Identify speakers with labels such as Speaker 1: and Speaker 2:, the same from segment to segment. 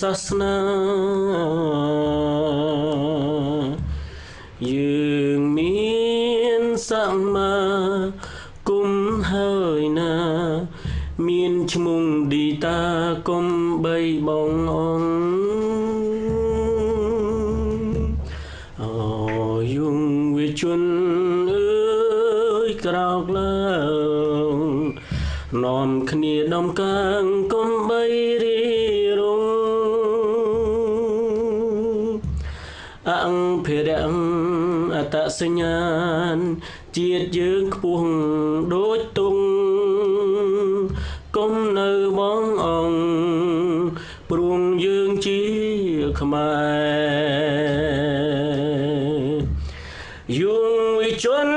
Speaker 1: សាសនាយើងមានសម្មាគុំហើយណាមានឈ្មោះឌីតាគុំបីបងអង្គអយងវិជនអើយក្រោកឡើងនាំគ្នាដំកើងគុំបីរីរងអង្គភិរៈអតសញ្ញាណជាតិយើងខ្ពស់ដូចទុងគុំនៅបងអង្គព្រួងយើងជាខ្មែរយងវិជន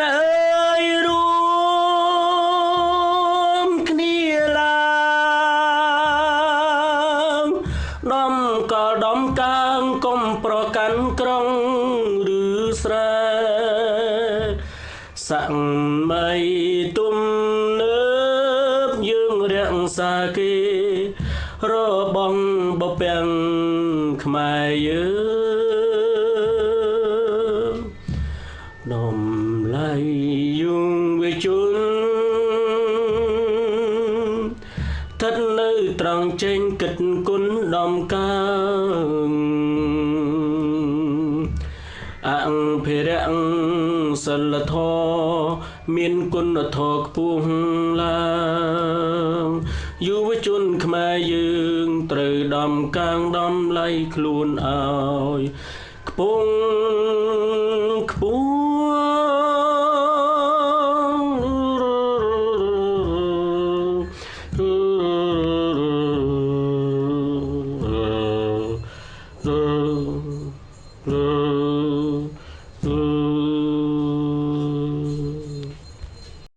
Speaker 1: អើយរួមគ្នាឡើងដំកលដំកើងគុំប្រកាន់ក្រុងឬស្រែសក្ម័យទុំនៅយើងរាំងសាគេរបងបពាំងខ្មែរយើងដំឡៃយងវិជនស្ថិតនៅត្រង់ចេញគិតគុណដំកើងអង្គភិរៈសិលធម៌មានគុណធម៌ខ្ពស់ឡើងយុវជនខ្មែរយើងត្រូវដំកើងដំឡៃខ្លួនឲ្យខ្ពង់